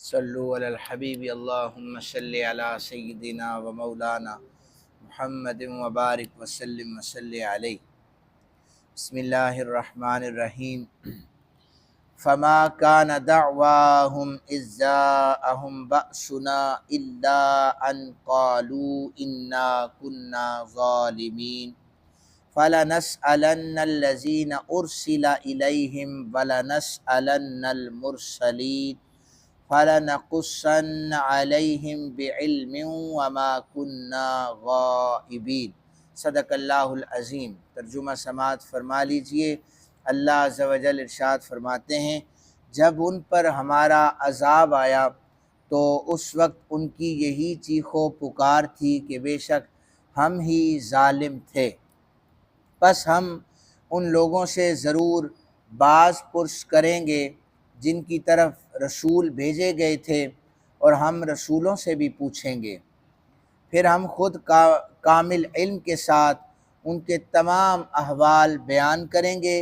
صلو علی الحبیب اللہم صلی علی سیدنا و مولانا محمد وبارک وسلم وصلی علیہ۔ بسم اللہ الرحمن الرحیم۔ فما کان دعواہم اذ جاءہم بأسنا الا ان قالوا انا کنا ظالمین فلنسألن الذین ارسل الیہم ولنسألن المرسلین فَلَنَقُصَّنَّ عَلَيْهِمْ بِعِلْمٍ وَمَا كُنَّا غَائِبِينَ۔ صدق اللہ العظیم۔ ترجمہ سماعت فرما لیجئے۔ اللہ عز و جل ارشاد فرماتے ہیں، جب ان پر ہمارا عذاب آیا تو اس وقت ان کی یہی چیخ و پکار تھی کہ بے شک ہم ہی ظالم تھے، پس ہم ان لوگوں سے ضرور باز پرس کریں گے جن کی طرف رسول بھیجے گئے تھے، اور ہم رسولوں سے بھی پوچھیں گے، پھر ہم خود کامل علم کے ساتھ ان کے تمام احوال بیان کریں گے،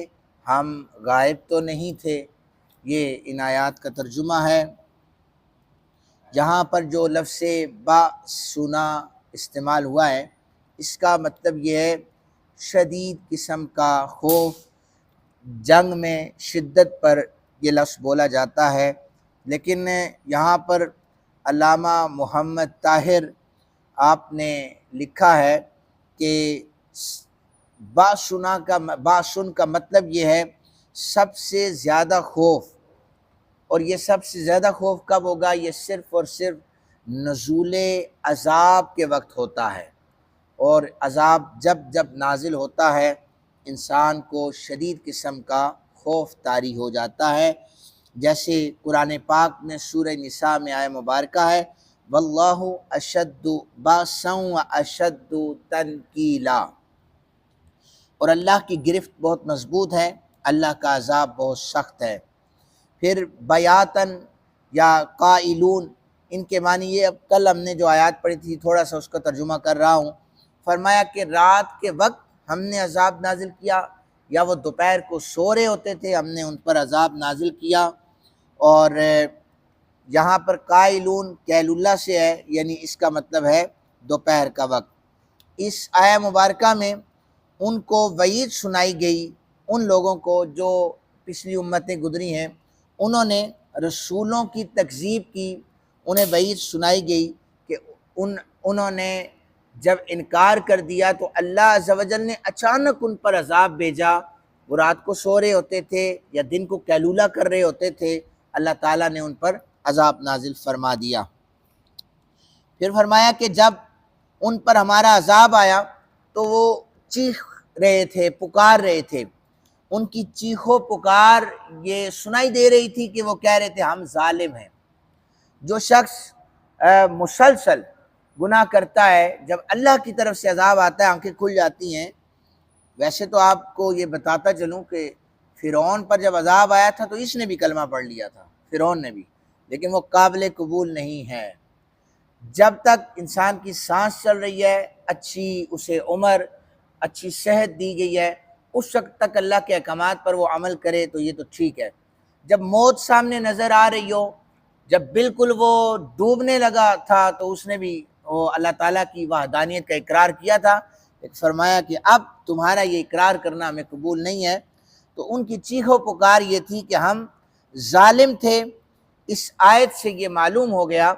ہم غائب تو نہیں تھے۔ یہ ان آیات کا ترجمہ ہے۔ جہاں پر جو لفظ با سنا استعمال ہوا ہے، اس کا مطلب یہ ہے شدید قسم کا خوف، جنگ میں شدت پر یہ لفظ بولا جاتا ہے، لیکن یہاں پر علامہ محمد طاہر آپ نے لکھا ہے کہ باسن کا مطلب یہ ہے سب سے زیادہ خوف، اور یہ سب سے زیادہ خوف کب ہوگا؟ یہ صرف اور صرف نزول عذاب کے وقت ہوتا ہے، اور عذاب جب جب نازل ہوتا ہے انسان کو شدید قسم کا خوف طاری ہو جاتا ہے، جیسے قرآن پاک میں سورہ نساء میں آیہ مبارکہ ہے واللہ اشد باسا و اشد تنکیلا، اور اللہ کی گرفت بہت مضبوط ہے، اللہ کا عذاب بہت سخت ہے۔ پھر بیاتن یا قائلون، ان کے معنی یہ، اب کل ہم نے جو آیات پڑھی تھی تھوڑا سا اس کا ترجمہ کر رہا ہوں۔ فرمایا کہ رات کے وقت ہم نے عذاب نازل کیا، یا وہ دوپہر کو سو رہے ہوتے تھے ہم نے ان پر عذاب نازل کیا، اور یہاں پر قائلون قیل اللہ سے ہے، یعنی اس کا مطلب ہے دوپہر کا وقت۔ اس آیہ مبارکہ میں ان کو وعید سنائی گئی، ان لوگوں کو جو پچھلی امتیں گزری ہیں انہوں نے رسولوں کی تکذیب کی، انہیں وعید سنائی گئی کہ انہوں نے جب انکار کر دیا تو اللہ عز و جل نے اچانک ان پر عذاب بھیجا، وہ رات کو سو رہے ہوتے تھے یا دن کو قیلولہ کر رہے ہوتے تھے، اللہ تعالیٰ نے ان پر عذاب نازل فرما دیا۔ پھر فرمایا کہ جب ان پر ہمارا عذاب آیا تو وہ چیخ رہے تھے، پکار رہے تھے، ان کی چیخ و پکار یہ سنائی دے رہی تھی کہ وہ کہہ رہے تھے ہم ظالم ہیں۔ جو شخص مسلسل گناہ کرتا ہے، جب اللہ کی طرف سے عذاب آتا ہے آنکھیں کھل جاتی ہیں۔ ویسے تو آپ کو یہ بتاتا چلوں کہ فرعون پر جب عذاب آیا تھا تو اس نے بھی کلمہ پڑھ لیا تھا، فرعون نے بھی، لیکن وہ قابل قبول نہیں ہے۔ جب تک انسان کی سانس چل رہی ہے، اچھی اسے عمر، اچھی صحت دی گئی ہے، اس وقت تک اللہ کے احکامات پر وہ عمل کرے تو یہ تو ٹھیک ہے۔ جب موت سامنے نظر آ رہی ہو، جب بالکل وہ ڈوبنے لگا تھا تو اس نے بھی وہ اللہ تعالیٰ کی وحدانیت کا اقرار کیا تھا، فرمایا کہ اب تمہارا یہ اقرار کرنا ہمیں قبول نہیں ہے۔ تو ان کی چیخ و پکار یہ تھی کہ ہم ظالم تھے۔ اس آیت سے یہ معلوم ہو گیا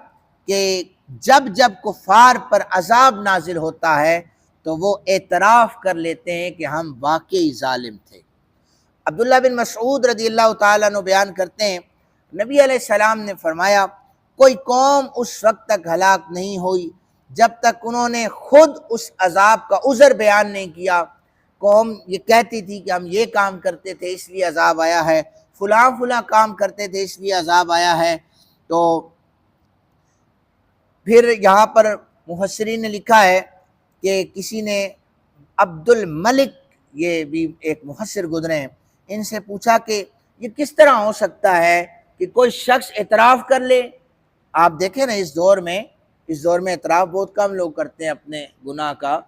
کہ جب جب کفار پر عذاب نازل ہوتا ہے تو وہ اعتراف کر لیتے ہیں کہ ہم واقعی ظالم تھے۔ عبداللہ بن مسعود رضی اللہ تعالیٰ عنہ بیان کرتے ہیں، نبی علیہ السلام نے فرمایا کوئی قوم اس وقت تک ہلاک نہیں ہوئی جب تک انہوں نے خود اس عذاب کا عذر بیان نہیں کیا۔ قوم یہ کہتی تھی کہ ہم یہ کام کرتے تھے اس لیے عذاب آیا ہے، فلاں فلاں کام کرتے تھے اس لیے عذاب آیا ہے۔ تو پھر یہاں پر مفسرین نے لکھا ہے کہ کسی نے عبد الملک، یہ بھی ایک مفسر گزرے ہیں، ان سے پوچھا کہ یہ کس طرح ہو سکتا ہے کہ کوئی شخص اعتراف کر لے؟ آپ دیکھیں نا اس دور میں اعتراف بہت کم لوگ کرتے ہیں اپنے گناہ کا،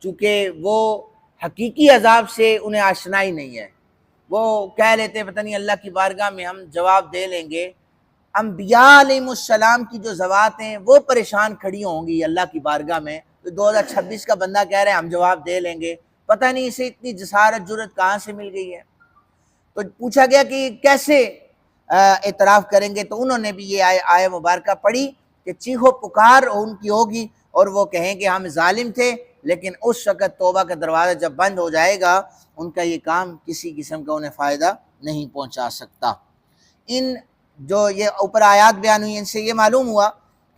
چونکہ وہ حقیقی عذاب سے انہیں آشنائی نہیں ہے۔ وہ کہہ لیتے ہیں پتہ نہیں اللہ کی بارگاہ میں ہم جواب دے لیں گے، انبیاء علیہ السلام کی جو ذوات ہیں وہ پریشان کھڑی ہوں گی اللہ کی بارگاہ میں، تو 2026 کا بندہ کہہ رہے ہیں ہم جواب دے لیں گے، پتہ نہیں اسے اتنی جسارت جرت کہاں سے مل گئی ہے۔ تو پوچھا گیا کہ کیسے اعتراف کریں گے، تو انہوں نے بھی یہ آیہ مبارکہ پڑھی کہ چیخو پکار ان کی ہوگی اور وہ کہیں کہ ہم ظالم تھے، لیکن اس وقت توبہ کا دروازہ جب بند ہو جائے گا ان کا یہ کام کسی قسم کا انہیں فائدہ نہیں پہنچا سکتا۔ ان جو یہ اوپر آیات بیان ہوئی ان سے یہ معلوم ہوا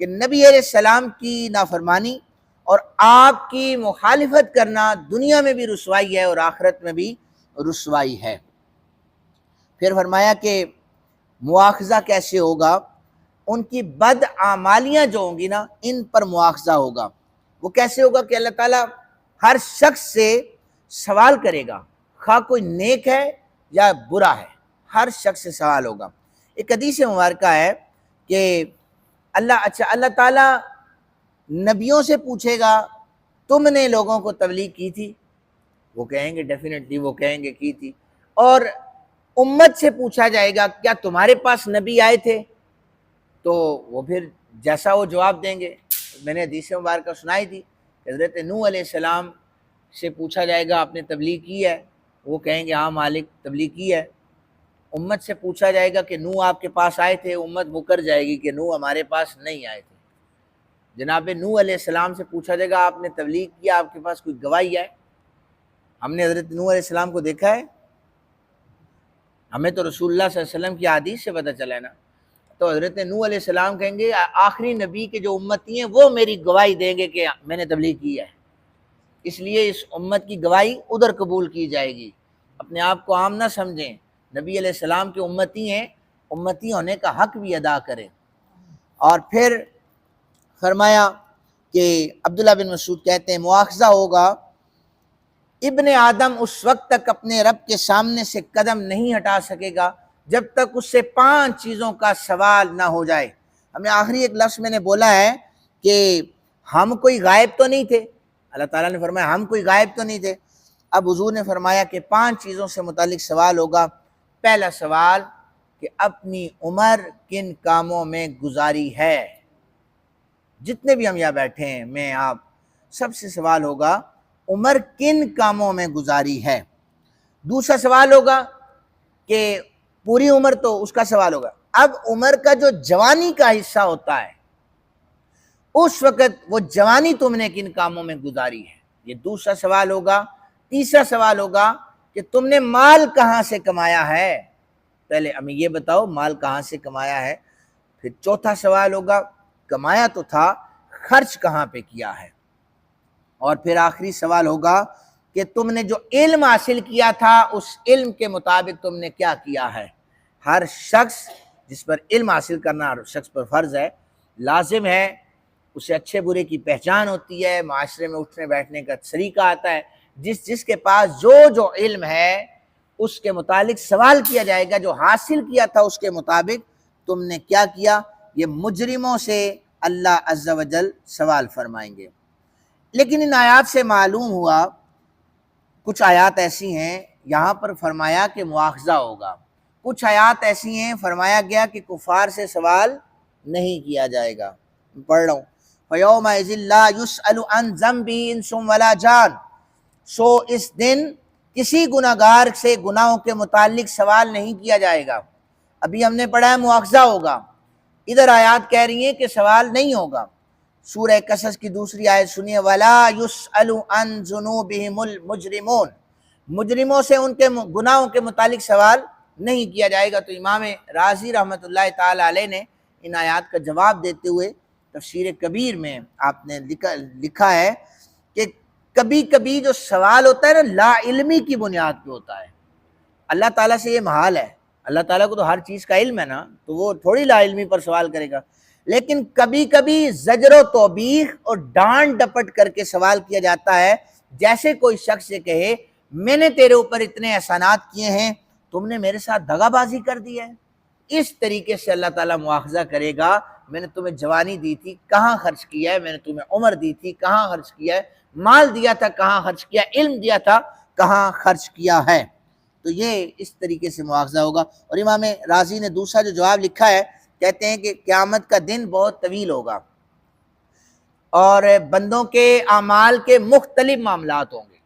کہ نبی علیہ السلام کی نافرمانی اور آپ کی مخالفت کرنا دنیا میں بھی رسوائی ہے اور آخرت میں بھی رسوائی ہے۔ پھر فرمایا کہ مواخذہ کیسے ہوگا، ان کی بد اعمالیاں جو ہوں گی نا ان پر مواخذہ ہوگا۔ وہ کیسے ہوگا کہ اللہ تعالیٰ ہر شخص سے سوال کرے گا، خواہ کوئی نیک ہے یا برا ہے، ہر شخص سے سوال ہوگا۔ ایک حدیث مبارکہ ہے کہ اللہ تعالیٰ نبیوں سے پوچھے گا تم نے لوگوں کو تبلیغ کی تھی، وہ کہیں گے ڈیفینیٹلی، وہ کہیں گے کی تھی۔ اور امت سے پوچھا جائے گا کیا تمہارے پاس نبی آئے تھے، تو وہ پھر جیسا وہ جواب دیں گے۔ میں نے حدیث مبارکہ سنائی تھی، حضرت نوح علیہ السلام سے پوچھا جائے گا آپ نے تبلیغ کی ہے، وہ کہیں گے ہاں مالک تبلیغ کی ہے۔ امت سے پوچھا جائے گا کہ نوح آپ کے پاس آئے تھے، امت مکر جائے گی کہ نوح ہمارے پاس نہیں آئے تھے۔ جناب نوح علیہ السلام سے پوچھا جائے گا آپ نے تبلیغ کیا، آپ کے پاس کوئی گواہی ہے؟ ہم نے حضرت نوح علیہ السلام کو دیکھا ہے، ہمیں تو رسول اللہ صلی اللہ علیہ وسلم کی حدیث سے پتہ چلا ہے نا۔ تو حضرت نوح علیہ السلام کہیں گے آخری نبی کے جو امتی ہیں وہ میری گواہی دیں گے کہ میں نے تبلیغ کی ہے، اس لیے اس امت کی گواہی ادھر قبول کی جائے گی۔ اپنے آپ کو عام نہ سمجھیں، نبی علیہ السلام کے امتی ہیں، امتی ہونے کا حق بھی ادا کریں۔ اور پھر فرمایا کہ عبداللہ بن مسعود کہتے ہیں مواخذہ ہوگا، ابن آدم اس وقت تک اپنے رب کے سامنے سے قدم نہیں ہٹا سکے گا جب تک اس سے 5 چیزوں کا سوال نہ ہو جائے۔ ہم نے آخری ایک لفظ میں نے بولا ہے کہ ہم کوئی غائب تو نہیں تھے، اللہ تعالیٰ نے فرمایا ہم کوئی غائب تو نہیں تھے۔ اب حضور نے فرمایا کہ 5 چیزوں سے متعلق سوال ہوگا۔ پہلا سوال کہ اپنی عمر کن کاموں میں گزاری ہے، جتنے بھی ہم یہاں بیٹھے ہیں، میں آپ سب سے سوال ہوگا عمر کن کاموں میں گزاری ہے۔ دوسرا سوال ہوگا کہ پوری عمر تو اس کا سوال ہوگا، اب عمر کا جو جوانی کا حصہ ہوتا ہے اس وقت وہ جوانی تم نے کن کاموں میں گزاری ہے، یہ دوسرا سوال ہوگا۔ تیسرا سوال ہوگا کہ تم نے مال کہاں سے کمایا ہے، پہلے ہمیں یہ بتاؤ مال کہاں سے کمایا ہے۔ پھر چوتھا سوال ہوگا کمایا تو تھا، خرچ کہاں پہ کیا ہے۔ اور پھر آخری سوال ہوگا کہ تم نے جو علم حاصل کیا تھا اس علم کے مطابق تم نے کیا کیا ہے۔ ہر شخص جس پر علم حاصل کرنا ہر شخص پر فرض ہے، لازم ہے، اسے اچھے برے کی پہچان ہوتی ہے، معاشرے میں اٹھنے بیٹھنے کا طریقہ آتا ہے۔ جس کے پاس جو علم ہے اس کے متعلق سوال کیا جائے گا، جو حاصل کیا تھا اس کے مطابق تم نے کیا کیا۔ یہ مجرموں سے اللہ عز و جل سوال فرمائیں گے۔ لیکن ان آیات سے معلوم ہوا، کچھ آیات ایسی ہیں یہاں پر فرمایا کہ مواخذہ ہوگا، کچھ آیات ایسی ہیں فرمایا گیا کہ کفار سے سوال نہیں کیا جائے گا۔ پڑھ رہا ہوں، فَيَوْمَئِذٍ لَا يُسْأَلُ عَنْ ذَنبِهِ إِنسٌ وَلَا جَانٌ، سو اس دن کسی گناہگار سے گناہوں کے متعلق سوال نہیں کیا جائے گا۔ ابھی ہم نے پڑھا ہے مواخذہ ہوگا، ادھر آیات کہہ رہی ہیں کہ سوال نہیں ہوگا۔ سورہ قصص کی دوسری آیت سنیے، وَلَا يُسْأَلُ عَنْ ذُنُوبِهِمُ الْمُجْرِمُونَ، مجرموں سے ان کے گناہوں کے متعلق سوال نہیں کیا جائے گا۔ تو امام رازی رحمۃ اللہ تعالی علیہ نے ان آیات کا جواب دیتے ہوئے تفسیر کبیر میں آپ نے لکھا ہے کہ کبھی کبھی جو سوال ہوتا ہے نا لا علمی کی بنیاد پہ ہوتا ہے۔ اللہ تعالیٰ سے یہ محال ہے، اللہ تعالیٰ کو تو ہر چیز کا علم ہے نا، تو وہ تھوڑی لا علمی پر سوال کرے گا۔ لیکن کبھی کبھی زجر و توبیخ اور ڈانٹ ڈپٹ کر کے سوال کیا جاتا ہے، جیسے کوئی شخص سے کہے میں نے تیرے اوپر اتنے احسانات کیے ہیں، تم نے میرے ساتھ دغا بازی کر دی ہے۔ اس طریقے سے اللہ تعالیٰ مواخذہ کرے گا، میں نے تمہیں جوانی دی تھی کہاں خرچ کیا ہے، میں نے تمہیں عمر دی تھی کہاں خرچ کیا ہے، مال دیا تھا کہاں خرچ کیا، علم دیا تھا کہاں خرچ کیا ہے۔ تو یہ اس طریقے سے مواخذہ ہوگا۔ اور امام رازی نے دوسرا جو جواب لکھا ہے کہتے ہیں کہ قیامت کا دن بہت طویل ہوگا اور بندوں کے اعمال کے مختلف معاملات ہوں گے۔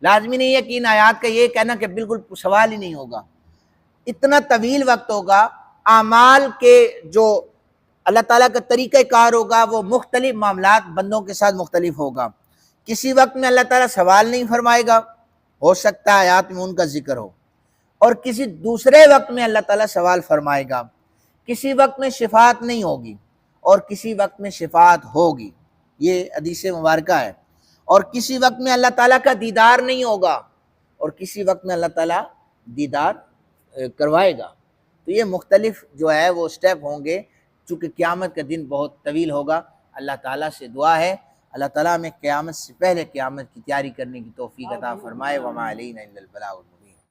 لازمی نہیں ہے کہ ان آیات کا یہ کہنا کہ بالکل سوال ہی نہیں ہوگا، اتنا طویل وقت ہوگا، اعمال کے جو اللہ تعالیٰ کا طریقہ کار ہوگا وہ مختلف معاملات بندوں کے ساتھ مختلف ہوگا۔ کسی وقت میں اللہ تعالیٰ سوال نہیں فرمائے گا، ہو سکتا ہے آیات میں ان کا ذکر ہو، اور کسی دوسرے وقت میں اللہ تعالیٰ سوال فرمائے گا۔ کسی وقت میں شفاعت نہیں ہوگی اور کسی وقت میں شفاعت ہوگی، یہ حدیث مبارکہ ہے۔ اور کسی وقت میں اللہ تعالیٰ کا دیدار نہیں ہوگا اور کسی وقت میں اللہ تعالیٰ دیدار کروائے گا۔ تو یہ مختلف جو ہے وہ سٹیپ ہوں گے، چونکہ قیامت کا دن بہت طویل ہوگا۔ اللہ تعالیٰ سے دعا ہے اللہ تعالیٰ ہمیں قیامت سے پہلے قیامت کی تیاری کرنے کی توفیق عطا فرمائے۔ وما علینا الا البلاغ۔